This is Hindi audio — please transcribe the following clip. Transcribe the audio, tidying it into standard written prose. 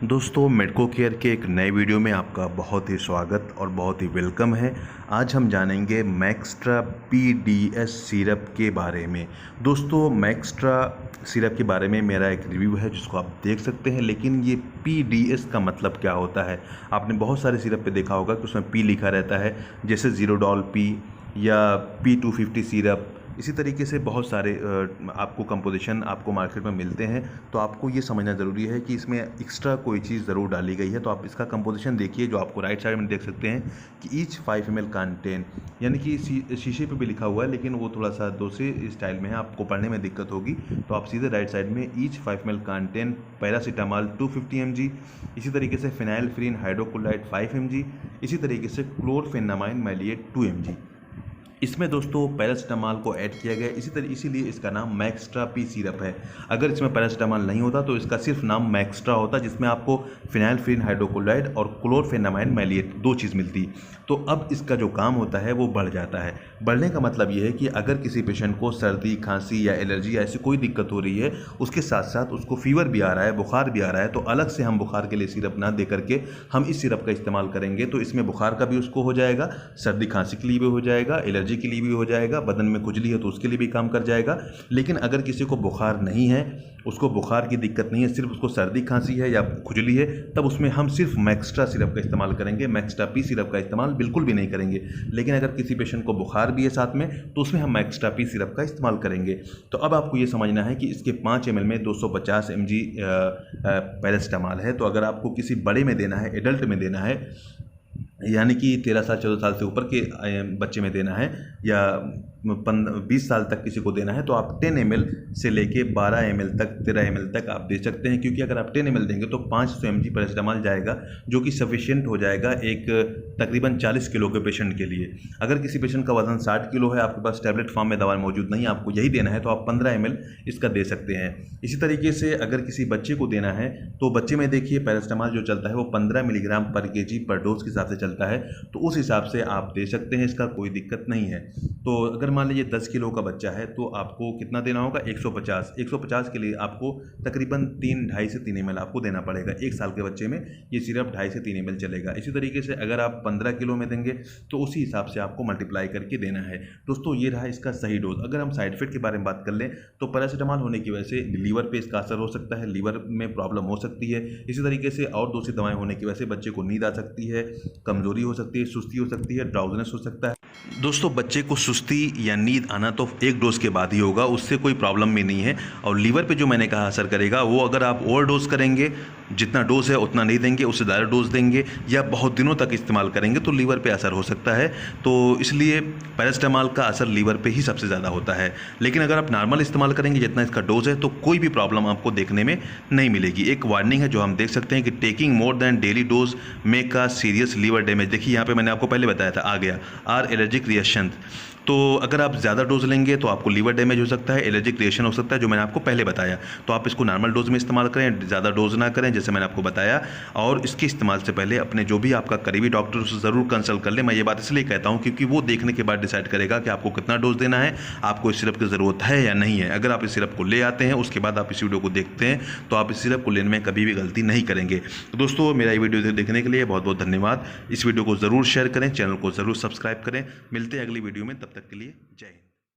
दोस्तों मेडको केयर के एक नए वीडियो में आपका बहुत ही स्वागत और बहुत ही वेलकम है। आज हम जानेंगे मैक्स्ट्रा PDS सिरप के बारे में। दोस्तों मैक्स्ट्रा सिरप के बारे में मेरा एक रिव्यू है जिसको आप देख सकते हैं, लेकिन ये PDS का मतलब क्या होता है? आपने बहुत सारे सिरप पे देखा होगा कि उसमें P लिखा रहता है, जैसे ज़ीरोडॉल P या P250 सिरप। इसी तरीके से बहुत सारे आपको कंपोजिशन आपको मार्केट में मिलते हैं, तो आपको ये समझना ज़रूरी है कि इसमें एक्स्ट्रा कोई चीज़ ज़रूर डाली गई है। तो आप इसका कंपोजिशन देखिए, जो आपको राइट साइड में देख सकते हैं कि ईच 5 ml कंटेन, यानी कि शीशे पे भी लिखा हुआ है लेकिन वो थोड़ा सा दूसरे स्टाइल में है, आपको पढ़ने में दिक्कत होगी। तो आप सीधे राइट साइड में each 5 ml contain paracetamol 250 mg, इसी तरीके से फिनाइलफ्रीन हाइड्रोक्लोराइड 5 mg, इसी तरीके से क्लोरफेनामाइन मैलिएट 2 mg। इसमें दोस्तों पैरासीटामॉल को ऐड किया गया इसीलिए इसका नाम मैक्स्ट्रा P सिरप है। अगर इसमें पैरासीटामॉल नहीं होता तो इसका सिर्फ नाम मैक्स्ट्रा होता, जिसमें आपको फिनाइलफ्रीन हाइड्रोक्लोराइड और क्लोरफेनामाइन मैलिएट 2 चीज़ मिलती। तो अब इसका जो काम होता है वो बढ़ जाता है। बढ़ने का मतलब ये है कि अगर किसी पेशेंट को सर्दी, खांसी या एलर्जी या ऐसी कोई दिक्कत हो रही है, उसके साथ साथ उसको फीवर भी आ रहा है, बुखार भी आ रहा है, तो अलग से हम बुखार के लिए सिरप ना दे करके हम इस सिरप का इस्तेमाल करेंगे तो इसमें बुखार का भी उसको हो जाएगा, सर्दी खांसी के लिए भी हो जाएगा, एलर्जी के लिए भी हो जाएगा, बदन में खुजली है तो उसके लिए भी काम कर जाएगा। लेकिन अगर किसी को बुखार नहीं है, उसको बुखार की दिक्कत नहीं है, सिर्फ उसको सर्दी खांसी है या खुजली है, तब उसमें हम सिर्फ मैक्स्ट्रा सिरप का इस्तेमाल करेंगे, मैक्स्ट्रा P सिरप का इस्तेमाल बिल्कुल भी नहीं करेंगे। लेकिन अगर किसी पेशेंट को बुखार भी है साथ में, तो उसमें हम मैक्स्ट्रा P सिरप का इस्तेमाल करेंगे। तो अब आपको ये समझना है कि इसके 5 ml में 250 mg पैरासीटामॉल है। तो अगर आपको किसी बड़े में देना है, एडल्ट में देना है, यानी कि 13 साल 14 साल से ऊपर के बच्चे में देना है, या 20 साल तक किसी को देना है, तो आप 10 ml से लेके 12 ml तक, 13 ml तक आप दे सकते हैं। क्योंकि अगर आप 10 ml देंगे तो 500 mg पैरासीटामॉल जाएगा, जो कि सफिशिएंट हो जाएगा एक तकरीबन 40 किलो के पेशेंट के लिए। अगर किसी पेशेंट का वजन 60 किलो है, आपके पास टैबलेट फॉर्म में दवा मौजूद नहीं है, आपको यही देना है, तो आप 15 ml इसका दे सकते हैं। इसी तरीके से अगर किसी बच्चे को देना है तो बच्चे में देखिए पैरासीटामॉल जो चलता है वो 15 मिलीग्राम पर kg पर डोज के हिसाब से चलता है, तो उस हिसाब से आप दे सकते हैं, इसका कोई दिक्कत नहीं है। तो अगर मान लीजिए 10 किलो का बच्चा है तो आपको कितना देना होगा? 150 के लिए आपको तकरीबन 2.5 से 3 ml आपको देना पड़ेगा। 1 साल के बच्चे में ये सिरप 2.5 से 3 ml चलेगा। इसी तरीके से अगर आप 15 किलो में देंगे तो उसी हिसाब से आपको मल्टीप्लाई करके देना है। दोस्तों ये रहा इसका सही डोज। अगर हम साइड इफेक्ट के बारे में बात कर लें तो पैरासीटामॉल होने की वजह से लीवर पे इसका असर हो सकता है, लीवर में प्रॉब्लम हो सकती है। इसी तरीके से और दूसरी दवाएं होने की वजह से बच्चे को नींद आ सकती है, कमजोरी हो सकती है, सुस्ती हो सकती है, ड्राउजनेस हो सकता है। दोस्तों बच्चे को सुस्ती या नींद आना तो एक डोज के बाद ही होगा, उससे कोई प्रॉब्लम भी नहीं है। और लीवर पे जो मैंने कहा असर करेगा, वो अगर आप ओवर डोज करेंगे, जितना डोज है उतना नहीं देंगे, उससे ज़्यादा डोज देंगे या बहुत दिनों तक इस्तेमाल करेंगे तो लीवर पे असर हो सकता है। तो इसलिए पैरासीटामॉल का असर लीवर पे ही सबसे ज़्यादा होता है। लेकिन अगर आप नॉर्मल इस्तेमाल करेंगे जितना इसका डोज है, तो कोई भी प्रॉब्लम आपको देखने में नहीं मिलेगी। एक वार्निंग है जो हम देख सकते हैं कि taking more than daily dose make का सीरियस लीवर डैमेज। देखिए यहाँ पे मैंने आपको पहले बताया था, आ गया आर एलर्जिक रिएक्शन। तो अगर आप ज़्यादा डोज लेंगे तो आपको लीवर डैमेज हो सकता है, एलर्जिक रिएक्शन हो सकता है, जो मैंने आपको पहले बताया। तो आप इसको नॉर्मल डोज में इस्तेमाल करें, ज़्यादा डोज ना करें, जैसे मैंने आपको बताया। और इसके इस्तेमाल से पहले अपने जो भी आपका करीबी डॉक्टर से ज़रूर कंसल्ट कर लें। मैं ये बात इसलिए कहता हूँ क्योंकि वो देखने के बाद डिसाइड करेगा कि आपको कितना डोज देना है, आपको इस सिरप की ज़रूरत है या नहीं है। अगर आप इस सिरप को ले आते हैं, उसके बाद आप इस वीडियो को देखते हैं, तो आप इस सिरप को लेने में कभी भी गलती नहीं करेंगे। तो दोस्तों मेरा ये वीडियो देखने के लिए बहुत बहुत धन्यवाद। इस वीडियो को ज़रूर शेयर करें, चैनल को ज़रूर सब्सक्राइब करें। मिलते हैं अगली वीडियो में, तब तक के लिए जय हिंद।